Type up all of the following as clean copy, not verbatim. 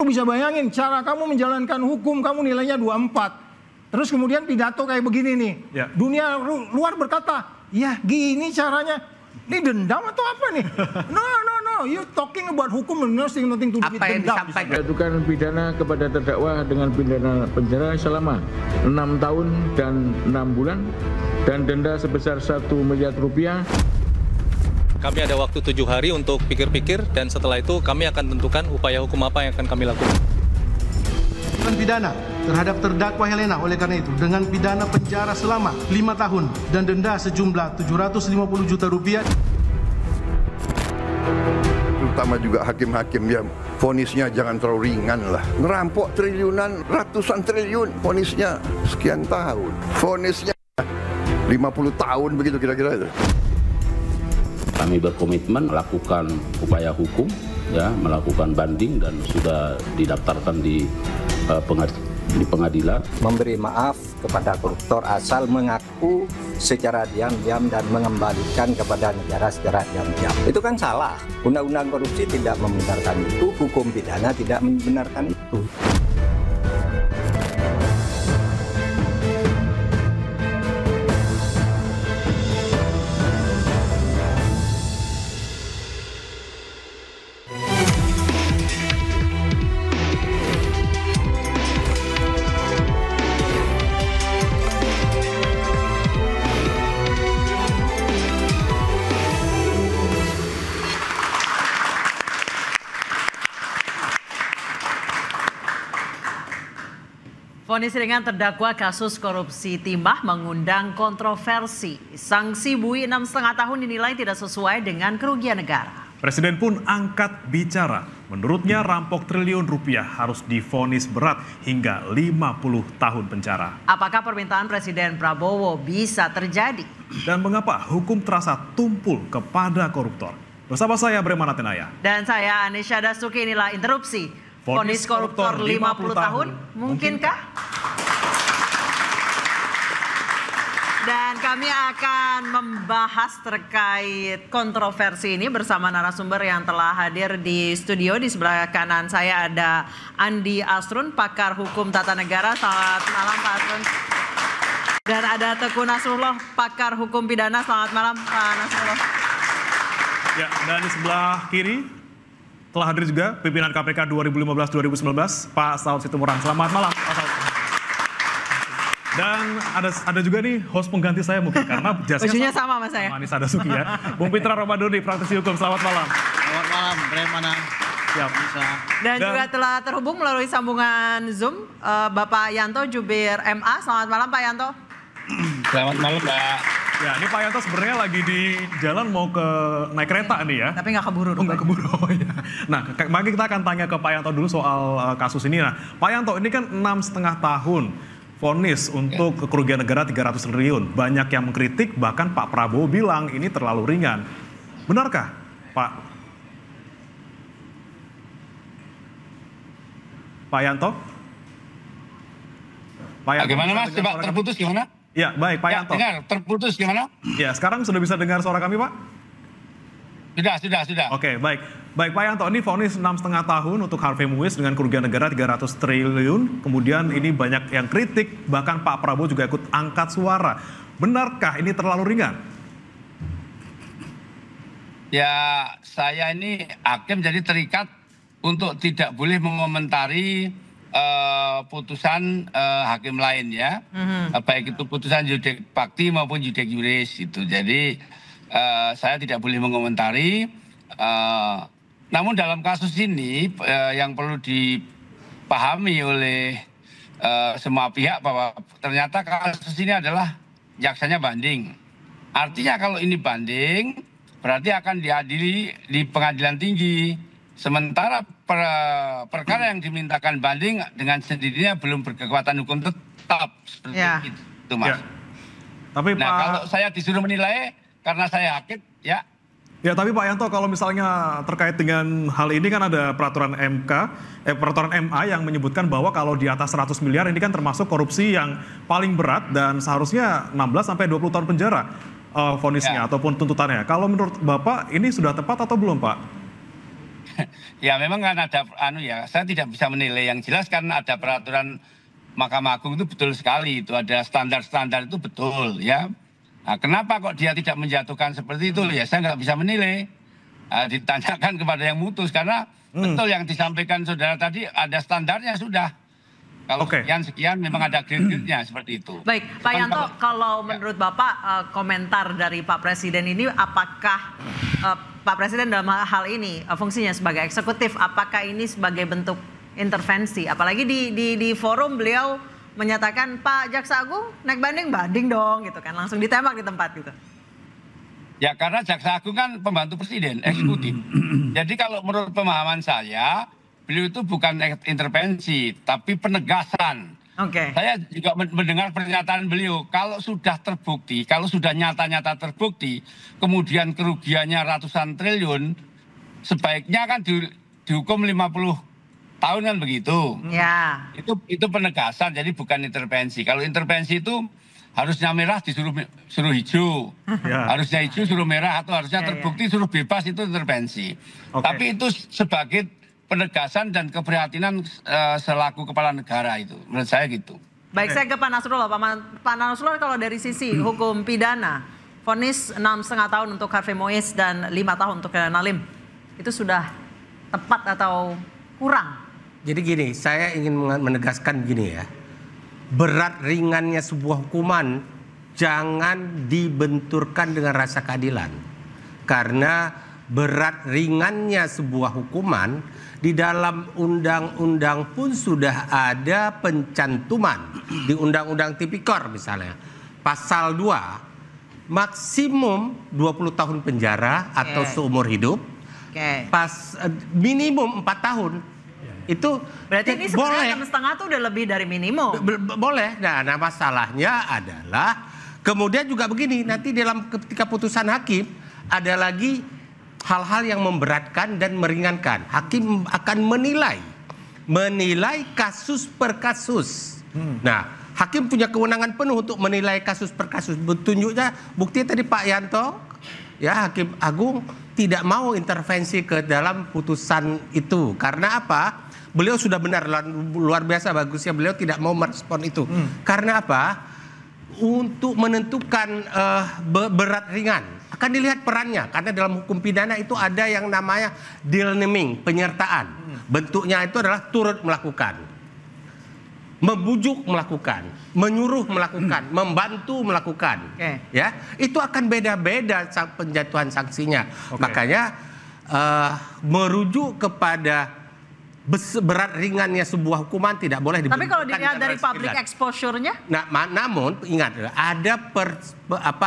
Bisa bayangin cara kamu menjalankan hukum, kamu nilainya 24. Terus kemudian pidato kayak begini nih. Ya. Dunia luar berkata, ya gini caranya. Ini dendam atau apa nih? No. You talking about hukum and nothing to do with dendam. Menjatuhkan pidana kepada terdakwa dengan pidana penjara selama 6 tahun dan 6 bulan dan denda sebesar 1 miliar rupiah. Kami ada waktu 7 hari untuk pikir-pikir dan setelah itu kami akan tentukan upaya hukum apa yang akan kami lakukan. Pidana terhadap terdakwa Helena oleh karena itu dengan pidana penjara selama 5 tahun dan denda sejumlah 750 juta rupiah. Terutama juga hakim-hakim yang vonisnya jangan terlalu ringan lah. Ngerampok triliunan, ratusan triliun, vonisnya sekian tahun. Vonisnya 50 tahun begitu kira-kira itu. Kami berkomitmen melakukan upaya hukum, ya, melakukan banding dan sudah didaftarkan di pengadilan. Memberi maaf kepada koruptor asal mengaku secara diam-diam dan mengembalikan kepada negara secara diam-diam. Itu kan salah. Undang-undang korupsi tidak membenarkan itu, hukum pidana tidak membenarkan itu. Vonis ringan terdakwa kasus korupsi timah mengundang kontroversi. Sanksi bui 6,5 tahun dinilai tidak sesuai dengan kerugian negara. Presiden pun angkat bicara. Menurutnya rampok triliun rupiah harus divonis berat hingga 50 tahun penjara. Apakah permintaan Presiden Prabowo bisa terjadi? Dan mengapa hukum terasa tumpul kepada koruptor? Bersama saya Bremana Tenaya. Dan saya Anisha Dasuki, inilah Interupsi. Vonis koruptor 50 tahun, mungkinkah? Dan kami akan membahas terkait kontroversi ini bersama narasumber yang telah hadir di studio. Di sebelah kanan saya ada Andi Asrun, pakar hukum tata negara. Selamat malam Pak Asrun. Dan ada Teguh Nasrullah, pakar hukum pidana. Selamat malam Pak Nasrullah. Ya, dan di sebelah kiri telah hadir juga pimpinan KPK 2015-2019, Pak Saud Situmorang. Selamat malam, Pak Saud. Dan ada juga nih host pengganti saya mungkin karena jasanya sama mas saya. Anis Dasuki ya. Bung Pitra Romadoni, praktisi hukum. Selamat malam. Selamat malam, Bremana. Siap. Dan juga telah terhubung melalui sambungan Zoom Bapak Yanto Jubir MA. Selamat malam Pak Yanto. Selamat malam Mbak. Ya, ini Pak Yanto sebenarnya lagi di jalan mau ke naik kereta nih ya. Tapi nggak keburu. Nggak keburu. Oh, ya. Nah, mari kita akan tanya ke Pak Yanto dulu soal kasus ini. Nah, Pak Yanto ini kan 6,5 tahun vonis untuk kerugian negara 300 triliun. Banyak yang mengkritik, bahkan Pak Prabowo bilang ini terlalu ringan. Benarkah, Pak? Pak Yanto? Pak Yanto, gimana Mas? Coba terputus gimana? Ya, baik Pak Yanto. Dengar, terputus gimana? Ya, sekarang sudah bisa dengar suara kami, Pak? Sudah. Oke, baik. Baik Pak Yanto, ini vonis 6,5 tahun untuk Harvey Muiz dengan kerugian negara 300 triliun. Kemudian ini banyak yang kritik, bahkan Pak Prabowo juga ikut angkat suara. Benarkah ini terlalu ringan? Ya, saya ini hakim jadi terikat untuk tidak boleh mengomentari putusan hakim lain ya, baik itu putusan judek fakti maupun judek juris itu. Jadi saya tidak boleh mengomentari. Namun dalam kasus ini yang perlu dipahami oleh semua pihak bahwa ternyata kasus ini adalah jaksanya banding. Artinya kalau ini banding berarti akan diadili di pengadilan tinggi. Sementara perkara yang dimintakan banding dengan sendirinya belum berkekuatan hukum tetap seperti itu, Mas. Ya. Tapi nah, kalau saya disuruh menilai karena saya hakim, ya. Ya, tapi Pak Yanto kalau misalnya terkait dengan hal ini kan ada peraturan peraturan MA yang menyebutkan bahwa kalau di atas 100 miliar ini kan termasuk korupsi yang paling berat dan seharusnya 16 sampai 20 tahun penjara vonisnya ataupun tuntutannya. Kalau menurut Bapak ini sudah tepat atau belum, Pak? Ya memang kan ada saya tidak bisa menilai, yang jelas karena ada peraturan Mahkamah Agung itu betul sekali, itu ada standar-standar itu betul ya. Nah, kenapa kok dia tidak menjatuhkan seperti itu ya, saya nggak bisa menilai. Ditanyakan kepada yang mutus, karena betul yang disampaikan saudara tadi, ada standarnya sudah. Kalau sekian memang ada grade-nya seperti itu. Baik, Pak Yanto, kalau menurut Bapak komentar dari Pak Presiden ini, apakah Pak Presiden dalam hal ini fungsinya sebagai eksekutif, apakah ini sebagai bentuk intervensi? Apalagi di forum beliau menyatakan Pak Jaksa Agung naik banding dong gitu kan, langsung ditembak di tempat gitu. Ya karena Jaksa Agung kan pembantu Presiden, eksekutif. Jadi kalau menurut pemahaman saya, beliau itu bukan intervensi, tapi penegasan. Saya juga mendengar pernyataan beliau, kalau sudah terbukti, kalau sudah nyata-nyata terbukti, kemudian kerugiannya ratusan triliun, sebaiknya kan dihukum 50 tahun kan begitu. Ya. Itu penegasan, jadi bukan intervensi. Kalau intervensi itu harusnya merah suruh hijau, harusnya hijau suruh merah, atau harusnya terbukti suruh bebas, itu intervensi. Tapi itu sebagai penegasan dan keprihatinan selaku kepala negara, itu menurut saya gitu. Baik, saya ke Pak Nasrullah. Pak Nasrullah, kalau dari sisi hukum pidana, vonis 6,5 tahun untuk Harvey Mois dan 5 tahun untuk Nalim, itu sudah tepat atau kurang? Jadi gini, saya ingin menegaskan gini ya, berat ringannya sebuah hukuman jangan dibenturkan dengan rasa keadilan. Karena berat ringannya sebuah hukuman di dalam undang-undang pun sudah ada pencantuman. Di Undang-Undang Tipikor misalnya, pasal 2, maksimum 20 tahun penjara atau seumur hidup, minimum 4 tahun. Itu berarti ini sebenarnya 6,5 itu udah lebih dari minimum. Boleh. Nah, masalahnya adalah kemudian juga begini, nanti ketika putusan hakim ada lagi hal-hal yang memberatkan dan meringankan. Hakim akan menilai kasus per kasus. Nah, hakim punya kewenangan penuh untuk menilai kasus per kasus. Tunjuknya bukti tadi Pak Yanto, ya, Hakim Agung tidak mau intervensi ke dalam putusan itu. Karena apa? Beliau sudah benar, luar biasa bagusnya beliau tidak mau merespon itu. Karena apa? Untuk menentukan berat ringan akan dilihat perannya, karena dalam hukum pidana itu ada yang namanya deal naming, penyertaan. Bentuknya itu adalah turut melakukan, membujuk melakukan, menyuruh melakukan, membantu melakukan. Ya, itu akan beda-beda penjatuhan sanksinya. Makanya merujuk kepada berat ringannya sebuah hukuman tidak boleh dibenturkan. Tapi kalau dilihat dari public exposure-nya? Nah, namun ingat ada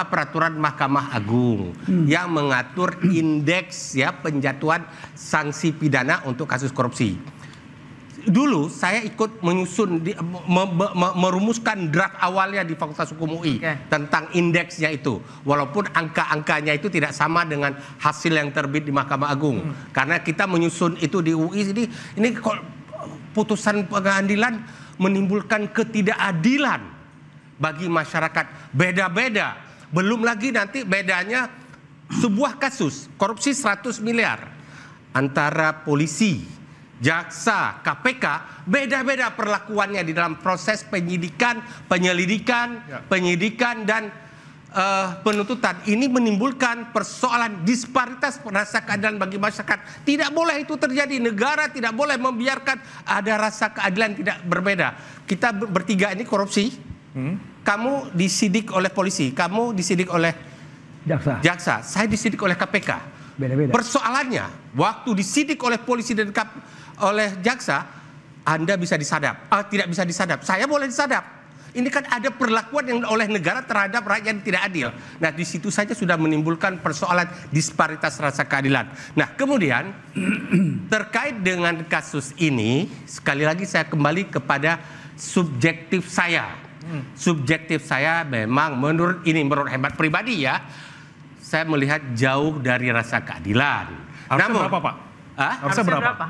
peraturan Mahkamah Agung yang mengatur indeks ya penjatuhan sanksi pidana untuk kasus korupsi. Dulu saya ikut menyusun merumuskan draft awalnya di Fakultas Hukum UI tentang indeksnya itu. Walaupun angka-angkanya itu tidak sama dengan hasil yang terbit di Mahkamah Agung. Karena kita menyusun itu di UI, ini putusan pengadilan menimbulkan ketidakadilan bagi masyarakat. Beda-beda. Belum lagi nanti bedanya sebuah kasus korupsi 100 miliar antara polisi, jaksa, KPK, beda-beda perlakuannya di dalam proses penyidikan, penyidikan dan penuntutan. Ini menimbulkan persoalan disparitas rasa keadilan bagi masyarakat. Tidak boleh itu terjadi. Negara tidak boleh membiarkan ada rasa keadilan tidak berbeda. Kita bertiga ini korupsi. Kamu disidik oleh polisi, kamu disidik oleh jaksa, saya disidik oleh KPK. Beda-beda. Persoalannya, waktu disidik oleh polisi dan oleh jaksa, Anda bisa disadap, tidak bisa disadap. Saya boleh disadap. Ini kan ada perlakuan yang oleh negara terhadap rakyat yang tidak adil. Nah, di situ saja sudah menimbulkan persoalan disparitas rasa keadilan. Nah, kemudian terkait dengan kasus ini, sekali lagi saya kembali kepada subjektif saya. Subjektif saya memang menurut hemat pribadi ya, saya melihat jauh dari rasa keadilan. Harusnya berapa, Pak? Harusnya berapa?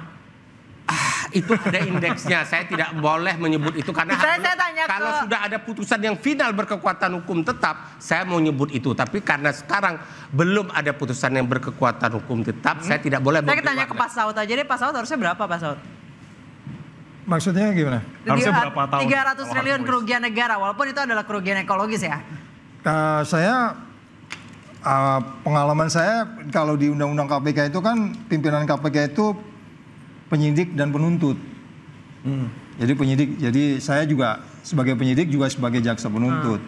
Itu ada indeksnya, saya tidak boleh menyebut itu karena Saya tanya kalau sudah ada putusan yang final berkekuatan hukum tetap, saya mau nyebut itu. Tapi karena sekarang belum ada putusan yang berkekuatan hukum tetap, saya tidak boleh. Saya tanya ke Pak Saud aja deh, Pak Saud harusnya berapa Pak Saud? Maksudnya gimana? Harusnya berapa tahun? 300 triliun kerugian negara, walaupun itu adalah kerugian ekologis ya. Pengalaman saya kalau di Undang-Undang KPK itu kan pimpinan KPK itu penyidik dan penuntut. Jadi penyidik, jadi saya juga sebagai penyidik juga sebagai jaksa penuntut.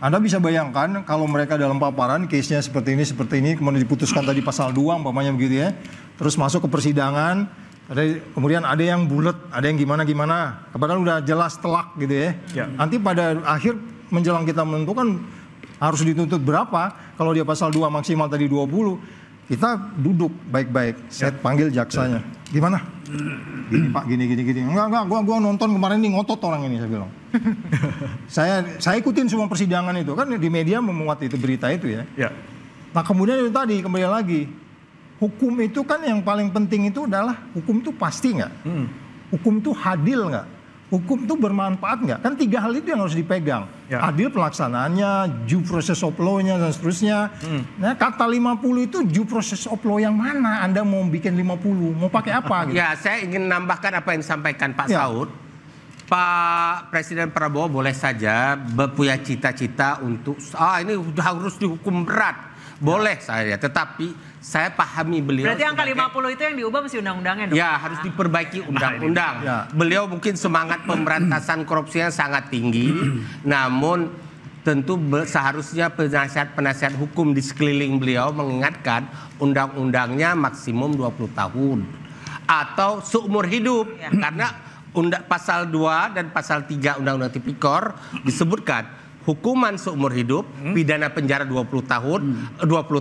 Anda bisa bayangkan kalau mereka dalam paparan case-nya seperti ini, kemudian diputuskan tadi pasal 2 umpamanya begitu ya. Terus masuk ke persidangan, kemudian ada yang bulat, ada yang gimana-gimana. Padahal udah jelas telak gitu ya. Nanti pada akhir menjelang kita menentukan harus dituntut berapa, kalau dia pasal 2 maksimal tadi 20, kita duduk baik-baik, saya panggil jaksanya. Gimana? Gini Pak, gini. Enggak, gua nonton kemarin nih ngotot orang ini, saya bilang. saya ikutin semua persidangan itu, kan di media memuat itu berita itu ya. Nah kemudian itu tadi, kembali lagi. Hukum itu kan yang paling penting itu adalah, hukum itu pasti nggak? Hukum itu adil nggak? Hukum itu bermanfaat nggak? Kan 3 hal itu yang harus dipegang. Adil pelaksanaannya, due process of law-nya, dan seterusnya. Nah, kata 50 itu due process of law yang mana? Anda mau bikin 50? Mau pakai apa? Gitu? Ya, saya ingin nambahkan apa yang disampaikan Pak Saud. Pak Presiden Prabowo boleh saja punya cita-cita untuk, ini harus dihukum berat. Boleh saya, tetapi saya pahami beliau. Berarti angka 50 itu yang diubah mesti undang-undangnya dong? Ya, harus diperbaiki undang-undang. Beliau mungkin semangat pemberantasan korupsinya sangat tinggi, namun tentu seharusnya penasihat hukum di sekeliling beliau mengingatkan undang-undangnya maksimum 20 tahun atau seumur hidup. Karena pasal 2 dan pasal 3 Undang-Undang Tipikor disebutkan hukuman seumur hidup, pidana penjara 20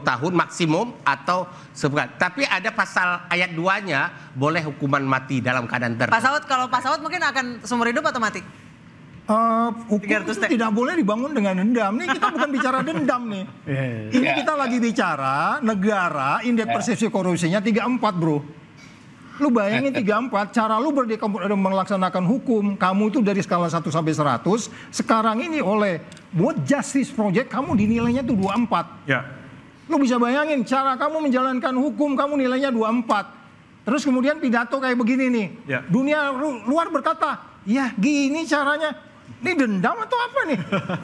tahun maksimum atau seberat. Tapi ada pasal ayat 2-nya boleh hukuman mati dalam keadaan tertentu. Pak Saud, kalau Pak Saud mungkin akan seumur hidup atau mati? Hukum itu tidak boleh dibangun dengan dendam. Nih kita bukan bicara dendam nih. Ini kita lagi bicara negara indeks persepsi korupsinya 34 bro. Lu bayangin 34, cara lu melaksanakan hukum, kamu itu dari skala 1 sampai 100, sekarang ini oleh World Justice Project, kamu dinilainya tuh 24. Lu bisa bayangin, cara kamu menjalankan hukum, kamu nilainya 24. Terus kemudian pidato kayak begini nih, dunia luar berkata, ya gini caranya, ini dendam atau apa nih?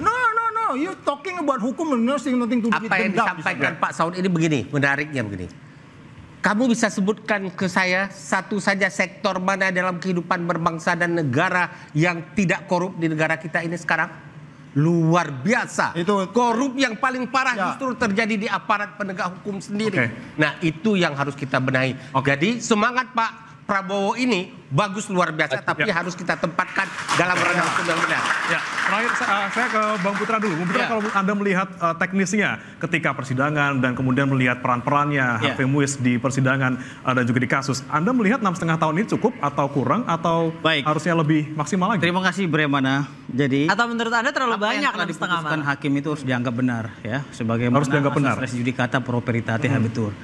No, you talking about hukum, nothing to do with dendam. Apa yang disampaikan Pak Saud ini begini, menariknya begini. Kamu bisa sebutkan ke saya satu saja sektor mana dalam kehidupan berbangsa dan negara yang tidak korup di negara kita ini sekarang? Luar biasa. Itu korup yang paling parah justru terjadi di aparat penegak hukum sendiri. Nah, itu yang harus kita benahi. Jadi semangat Pak Prabowo ini bagus luar biasa, tapi harus kita tempatkan dalam ranah hukum yang benar. Terakhir saya ke Bang Putra dulu. Bang Putra, kalau Anda melihat teknisnya ketika persidangan dan kemudian melihat peran-perannya Harvey Muiz di persidangan dan juga di kasus, Anda melihat 6,5 tahun ini cukup atau kurang atau harusnya lebih maksimal lagi? Terima kasih Bremana. Jadi atau menurut Anda terlalu banyak 6,5 tahun? Hakim itu harus dianggap benar ya, sebagaimana harus dianggap benar. Res judicata pro veritate habetur.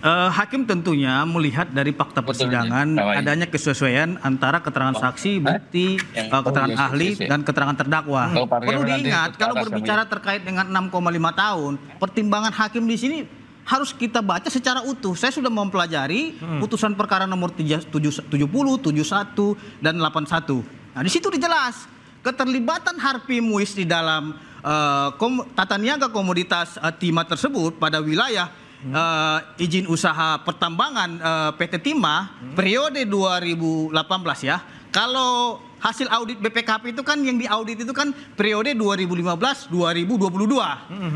Hakim tentunya melihat dari fakta persidangan adanya kesesuaian antara keterangan saksi, bukti, keterangan ahli, dan keterangan terdakwa. Perlu diingat kalau berbicara terkait dengan 6,5 tahun, pertimbangan hakim di sini harus kita baca secara utuh. Saya sudah mempelajari putusan perkara nomor 70, 71, dan 81. Nah, di situ dijelas keterlibatan Harvey Muiz di dalam tata niaga komoditas timah tersebut pada wilayah izin usaha pertambangan PT Timah periode 2018 ya. Kalau hasil audit BPKP itu kan yang diaudit itu kan periode 2015-2022.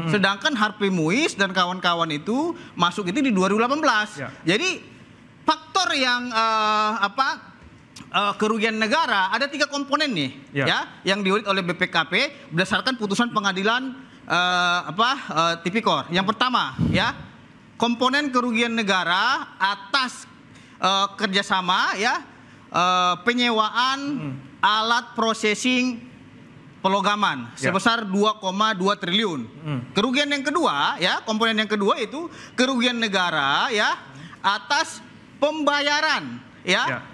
Sedangkan Harvey Muiz dan kawan-kawan itu masuk itu di 2018. Jadi faktor yang kerugian negara ada 3 komponen nih ya yang diaudit oleh BPKP berdasarkan putusan pengadilan Tipikor. Yang pertama ya, komponen kerugian negara atas kerjasama ya penyewaan alat processing pelogaman sebesar 2,2 triliun. Kerugian yang kedua ya, komponen yang kedua itu kerugian negara ya atas pembayaran ya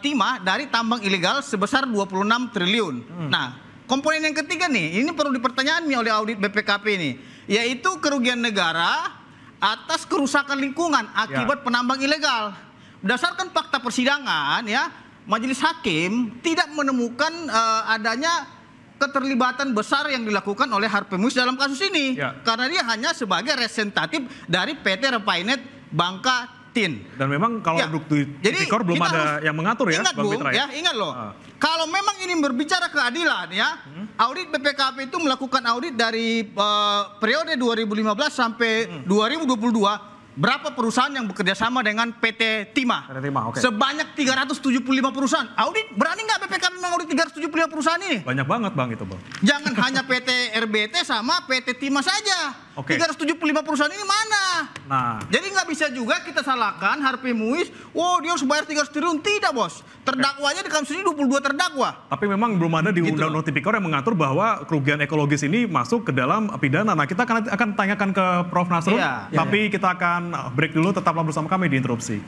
timah dari tambang ilegal sebesar 26 triliun. Nah, komponen yang ketiga nih, ini perlu dipertanyakan oleh audit BPKP ini, yaitu kerugian negara atas kerusakan lingkungan akibat penambang ilegal. Berdasarkan fakta persidangan, ya, majelis hakim tidak menemukan adanya keterlibatan besar yang dilakukan oleh Harvey Muiz dalam kasus ini, karena dia hanya sebagai representatif dari PT Repainet Bangka Tin. Dan memang kalau tipikor belum ada yang mengatur ya, ingat, Bung, ya, ingat loh. Kalau memang ini berbicara keadilan ya, audit BPKP itu melakukan audit dari periode 2015 sampai 2022. Berapa perusahaan yang bekerja sama dengan PT Timah? Sebanyak 375 perusahaan. Audit, berani nggak BPKP mengaudit 375 perusahaan ini? Banyak banget Bang itu Bang. Jangan hanya PT RBT sama PT Timah saja. 375 perusahaan ini mana? Nah, jadi nggak bisa juga kita salahkan Harvey Muiz. Wow, dia harus bayar 300 triliun. Tidak, Bos. Terdakwanya di kasus ini 22 terdakwa. Tapi memang belum ada di Undang-Undang Tipikor yang mengatur bahwa kerugian ekologis ini masuk ke dalam pidana. Nah, kita akan tanyakan ke Prof. Nasrul, tapi kita akan break dulu, tetaplah bersama kami di Interupsi.